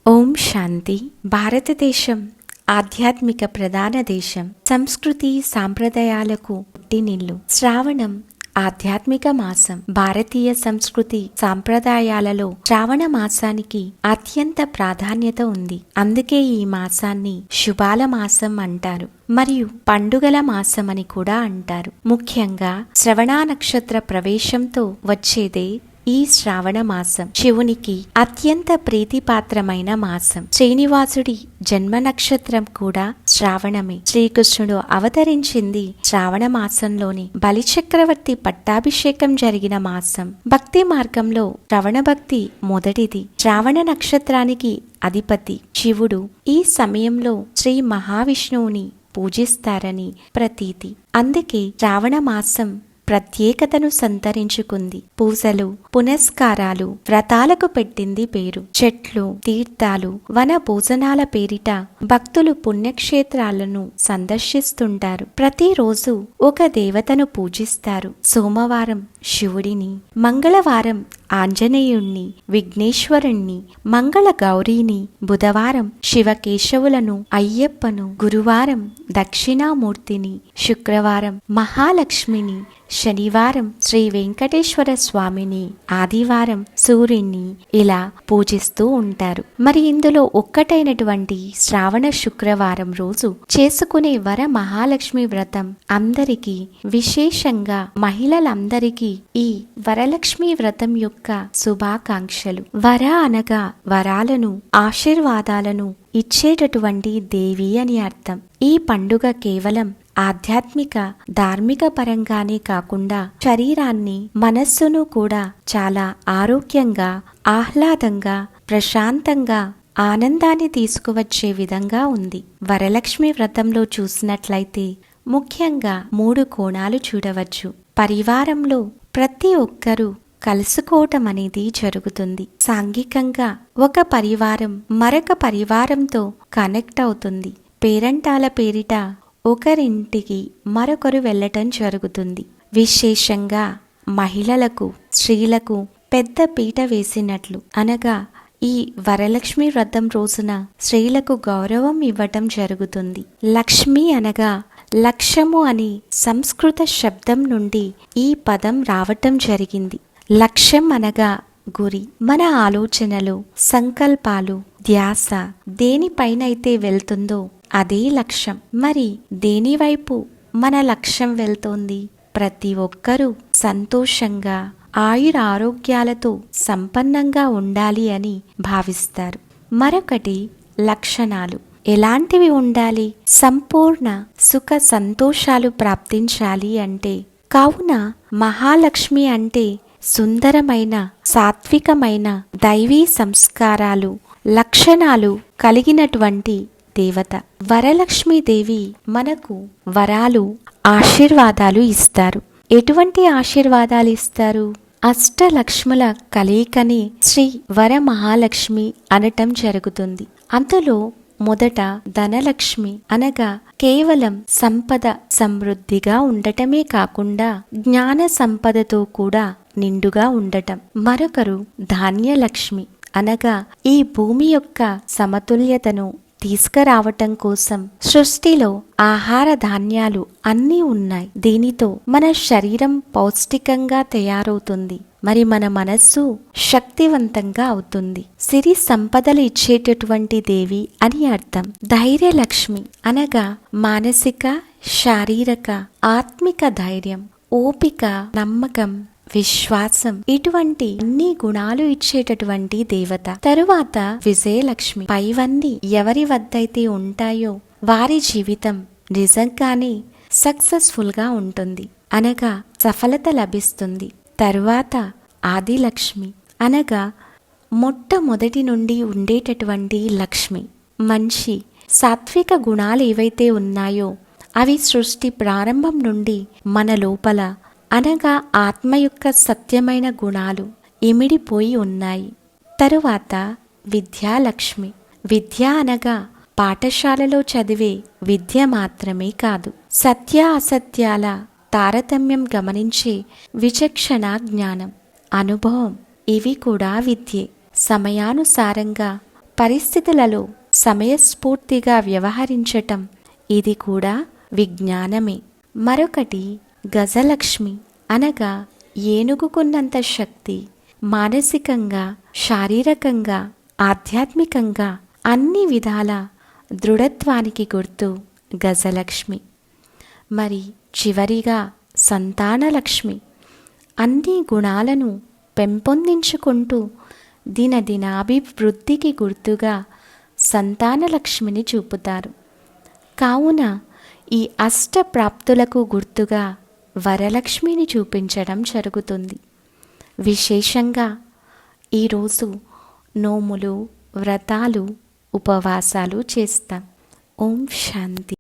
ఓం శాంతి. భారతదేశం ఆధ్యాత్మిక ప్రధాన దేశం. సంస్కృతి సాంప్రదాయాలకు పుట్టినిల్లు. శ్రావణం ఆధ్యాత్మిక మాసం. భారతీయ సంస్కృతి సాంప్రదాయాలలో శ్రావణ మాసానికి అత్యంత ప్రాధాన్యత ఉంది. అందుకే ఈ మాసాన్ని శుభాల మాసం అంటారు మరియు పండుగల మాసం అని కూడా అంటారు. ముఖ్యంగా శ్రవణ నక్షత్ర ప్రవేశంతో వచ్చేదే ఈ శ్రావణ మాసం శివునికి అత్యంత ప్రీతిపాత్రమైన మాసం. శ్రీనివాసుడి జన్మ నక్షత్రం కూడా శ్రావణమే. శ్రీకృష్ణుడు అవతరించింది శ్రావణ మాసంలోనే. బలిచక్రవర్తి పట్టాభిషేకం జరిగిన మాసం. భక్తి మార్గంలో శ్రవణ భక్తి మొదటిది. శ్రావణ నక్షత్రానికి అధిపతి శివుడు. ఈ సమయంలో శ్రీ మహావిష్ణువుని పూజిస్తారని ప్రతీతి. అందుకే శ్రావణ మాసం ప్రత్యేకతను సంతరించుకుంది. పూజలు, పునస్కారాలు, వ్రతాలకు పెట్టింది పేరు. చెట్లు, తీర్థాలు, వన భోజనాల పేరిట భక్తులు పుణ్యక్షేత్రాలను సందర్శిస్తుంటారు. ప్రతిరోజు ఒక దేవతను పూజిస్తారు. సోమవారం శివుడిని, మంగళవారం ఆంజనేయుణ్ణి, విఘ్నేశ్వరుణ్ణి, మంగళ గౌరీని, బుధవారం శివకేశవులను, అయ్యప్పను, గురువారం దక్షిణామూర్తిని, శుక్రవారం మహాలక్ష్మిని, శనివారం శ్రీ వెంకటేశ్వర స్వామిని, ఆదివారం సూర్యుణ్ణి ఇలా పూజిస్తూ ఉంటారు. మరి ఇందులో ఒక్కటైనటువంటి శ్రావణ శుక్రవారం రోజు చేసుకునే వర మహాలక్ష్మి వ్రతం అందరికీ, విశేషంగా మహిళలందరికీ ఈ వరలక్ష్మి వ్రతం యొక్క శుభాకాంక్షలు. వర అనగా వరాలను, ఆశీర్వాదాలను ఇచ్చేటటువంటి దేవి అని అర్థం. ఈ పండుగ కేవలం ఆధ్యాత్మిక, ధార్మిక పరంగానే కాకుండా శరీరాన్ని, మనస్సును కూడా చాలా ఆరోగ్యంగా, ఆహ్లాదంగా, ప్రశాంతంగా, ఆనందాన్ని తీసుకువచ్చే విధంగా ఉంది. వరలక్ష్మి వ్రతంలో చూసినట్లయితే ముఖ్యంగా 3 కోణాలు చూడవచ్చు. పరివారంలో ప్రతి ఒక్కరూ కలుసుకోవటం అనేది జరుగుతుంది. సాంఘికంగా ఒక పరివారం మరొక పరివారంతో కనెక్ట్ అవుతుంది. పేరంటాల పేరిట ఒకరింటికి మరొకరు వెళ్ళటం జరుగుతుంది. విశేషంగా మహిళలకు, స్త్రీలకు పెద్ద పీట వేసినట్లు. అనగా ఈ వరలక్ష్మి వ్రతం రోజున స్త్రీలకు గౌరవం ఇవ్వటం జరుగుతుంది. లక్ష్మి అనగా లక్ష్యము అని సంస్కృత శబ్దం నుండి ఈ పదం రావటం జరిగింది. లక్ష్యం అనగా గురి. మన ఆలోచనలు, సంకల్పాలు, ధ్యాస దేనిపైనైతే వెళ్తుందో అదే లక్ష్యం. మరి దేనివైపు మన లక్ష్యం వెళ్తోంది? ప్రతి ఒక్కరూ సంతోషంగా, ఆయుర ఆరోగ్యాలతో సంపన్నంగా ఉండాలి అని భావిస్తారు. మరొకటి లక్షణాలు. ఎలాంటివి ఉండాలి? సంపూర్ణ సుఖ సంతోషాలు ప్రాప్తించాలి అంటే. కావున మహాలక్ష్మి అంటే సుందరమైన, సాత్వికమైన, దైవీ సంస్కారాలు, లక్షణాలు కలిగినటువంటి దేవత. వరలక్ష్మీదేవి మనకు వరాలు, ఆశీర్వాదాలు ఇస్తారు. ఎటువంటి ఆశీర్వాదాలు ఇస్తారు? అష్టలక్ష్ముల కలయికని శ్రీ వరమహాలక్ష్మి అనటం జరుగుతుంది. అందులో మొదట ధనలక్ష్మి అనగా కేవలం సంపద సమృద్ధిగా ఉండటమే కాకుండా జ్ఞాన సంపదతో కూడా నిండుగా ఉండటం. మరొకరు ధాన్యలక్ష్మి అనగా ఈ భూమి యొక్క సమతుల్యతను తీసుకురావటం కోసం సృష్టిలో ఆహార ధాన్యాలు అన్నీ ఉన్నాయి. దీనితో మన శరీరం పౌష్టికంగా తయారవుతుంది. మరి మన మనస్సు శక్తివంతంగా అవుతుంది. సిరి సంపదలు ఇచ్చేటటువంటి దేవి అని అర్థం. ధైర్యలక్ష్మి అనగా మానసిక, శారీరక, ఆత్మిక ధైర్యం, ఓపిక, నమ్మకం, విశ్వాసం ఇటువంటి అన్ని గుణాలు ఇచ్చేటటువంటి దేవత. తరువాత విజయలక్ష్మి. పైవన్నీ ఎవరి వద్దైతే ఉంటాయో వారి జీవితం నిజంగానే సక్సెస్ఫుల్ గా ఉంటుంది, అనగా సఫలత లభిస్తుంది. తరువాత ఆదిలక్ష్మి అనగా మొట్టమొదటి నుండి ఉండేటటువంటి లక్ష్మి. మంచి సాత్విక గుణాలు ఏవైతే ఉన్నాయో అవి సృష్టి ప్రారంభం నుండి మన లోపల, అనగా ఆత్మ యొక్క సత్యమైన గుణాలు ఇమిడిపోయి ఉన్నాయి. తరువాత విద్యాలక్ష్మి. విద్య అనగా పాఠశాలలో చదివే విద్య మాత్రమే కాదు, సత్య అసత్యాల తారతమ్యం గమనించే విచక్షణ జ్ఞానం, అనుభవం ఇవి కూడా విద్యే. సమయానుసారంగా పరిస్థితులలో సమయస్ఫూర్తిగా వ్యవహరించటం ఇది కూడా విజ్ఞానమే. మరొకటి గజలక్ష్మి అనగా ఏనుగుకున్నంత శక్తి. మానసికంగా, శారీరకంగా, ఆధ్యాత్మికంగా అన్ని విధాల దృఢత్వానికి గుర్తు గజలక్ష్మి. మరి చివరిగా సంతానలక్ష్మి. అన్ని గుణాలను పెంపొందించుకుంటూ దినదినాభివృద్ధికి గుర్తుగా సంతానలక్ష్మిని చూపుతారు. కావున ఈ అష్టప్రాప్తులకు గుర్తుగా వరలక్ష్మిని చూపించడం జరుగుతుంది. విశేషంగా ఈరోజు నోములు, వ్రతాలు, ఉపవాసాలు చేస్తాం. ఓం శాంతి.